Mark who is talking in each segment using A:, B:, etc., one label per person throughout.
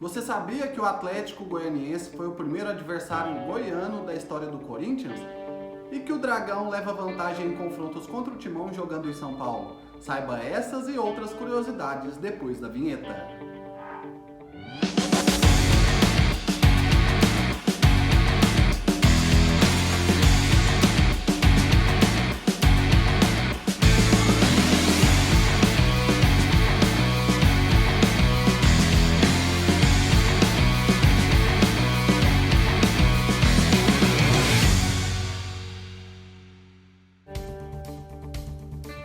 A: Você sabia que o Atlético Goianiense foi o primeiro adversário goiano da história do Corinthians? E que o Dragão leva vantagem em confrontos contra o Timão jogando em São Paulo? Saiba essas e outras curiosidades depois da vinheta.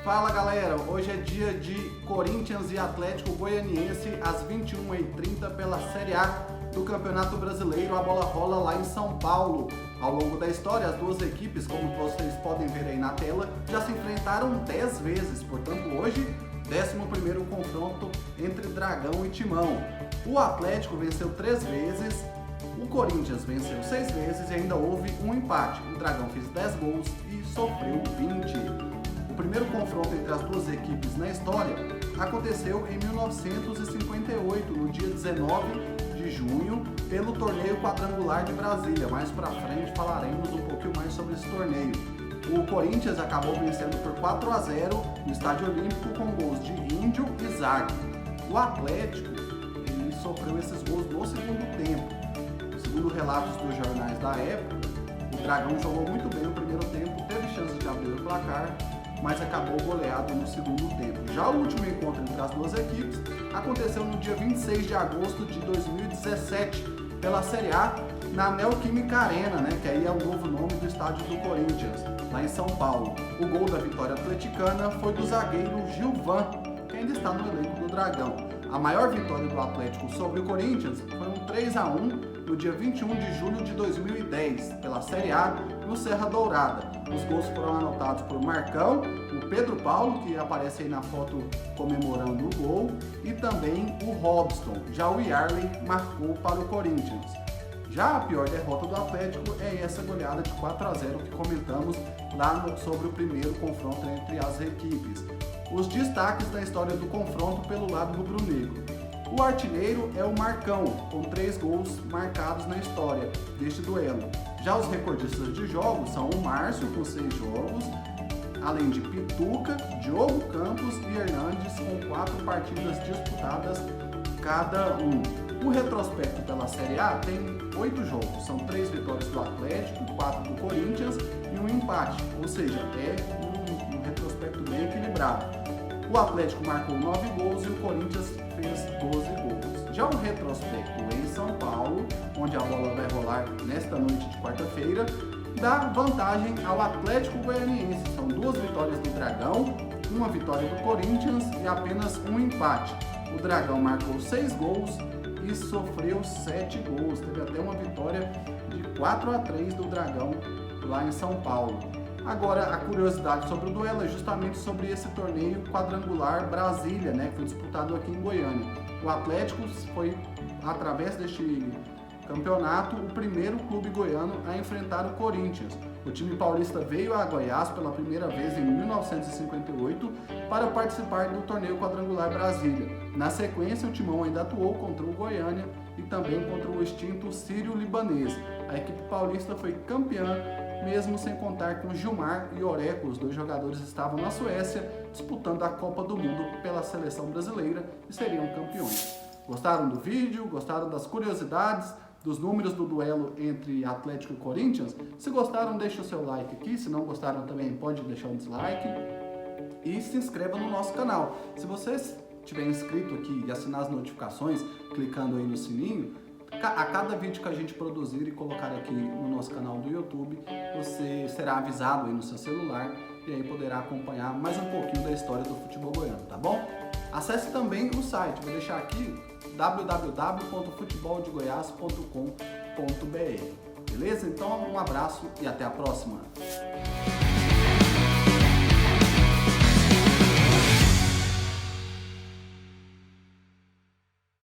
A: Fala galera, hoje é dia de Corinthians e Atlético Goianiense às 21h30 pela Série A do Campeonato Brasileiro. A bola rola lá em São Paulo. Ao longo da história, as duas equipes, como vocês podem ver aí na tela, já se enfrentaram 10 vezes, portanto hoje, 11º confronto entre Dragão e Timão. O Atlético venceu 3 vezes, o Corinthians venceu 6 vezes e ainda houve um empate. O Dragão fez 10 gols e sofreu 20. O primeiro confronto entre as duas equipes na história aconteceu em 1958, no dia 19 de junho, pelo torneio quadrangular de Brasília. Mais pra frente falaremos um pouquinho mais sobre esse torneio. O Corinthians acabou vencendo por 4-0 no Estádio Olímpico com gols de Índio e Zague. O Atlético ele sofreu esses gols no segundo tempo. Segundo relatos dos jornais da época, o Dragão jogou muito bem no primeiro tempo, teve chance de abrir o placar, mas acabou goleado no segundo tempo. Já o último encontro entre as duas equipes aconteceu no dia 26 de agosto de 2017, pela Série A, na Neoquímica Arena, que aí é o novo nome do estádio do Corinthians, lá em São Paulo. O gol da vitória atleticana foi do zagueiro Gilvan, que ainda está no elenco do Dragão. A maior vitória do Atlético sobre o Corinthians foi um 3-1 no dia 21 de julho de 2010, pela Série A, no Serra Dourada. Os gols foram anotados por Marcão, o Pedro Paulo, que aparece aí na foto comemorando o gol, e também o Robson. Já o Yarley marcou para o Corinthians. Já a pior derrota do Atlético é essa goleada de 4-0 que comentamos lá sobre o primeiro confronto entre as equipes. Os destaques da história do confronto pelo lado rubro-negro. O artilheiro é o Marcão, com 3 gols marcados na história deste duelo. Já os recordistas de jogos são o Márcio, com 6 jogos, além de Pituca, Diogo Campos e Hernandes, com 4 partidas disputadas cada um. O retrospecto pela Série A tem 8 jogos, são 3 vitórias do Atlético, 4 do Corinthians e um empate, ou seja, é um retrospecto bem equilibrado. O Atlético marcou 9 gols e o Corinthians fez 12 gols. Já o retrospecto em São Paulo, onde a bola vai rolar nesta noite de quarta-feira, dá vantagem ao Atlético Goianiense. São 2 vitórias do Dragão, 1 vitória do Corinthians e apenas um empate. O Dragão marcou 6 gols e sofreu 7 gols. Teve até uma vitória de 4-3 do Dragão lá em São Paulo. Agora, a curiosidade sobre o duelo é justamente sobre esse torneio quadrangular Brasília, que foi disputado aqui em Goiânia. O Atlético foi, através deste campeonato, o primeiro clube goiano a enfrentar o Corinthians. O time paulista veio a Goiás pela primeira vez em 1958 para participar do torneio quadrangular Brasília. Na sequência, o Timão ainda atuou contra o Goiânia e também contra o extinto Sírio-Libanês. A equipe paulista foi campeã, mesmo sem contar com Gilmar e Oreco. Os 2 jogadores estavam na Suécia disputando a Copa do Mundo pela seleção brasileira e seriam campeões. Gostaram do vídeo? Gostaram das curiosidades? Dos números do duelo entre Atlético e Corinthians? Se gostaram, deixe o seu like aqui. Se não gostaram também, pode deixar um dislike. E se inscreva no nosso canal. Se você estiver inscrito aqui e assinar as notificações, clicando aí no sininho, a cada vídeo que a gente produzir e colocar aqui no nosso canal do YouTube, você será avisado aí no seu celular e aí poderá acompanhar mais um pouquinho da história do futebol goiano, tá bom? Acesse também o site, vou deixar aqui www.futeboldegoias.com.br. Beleza? Então um abraço e até a próxima!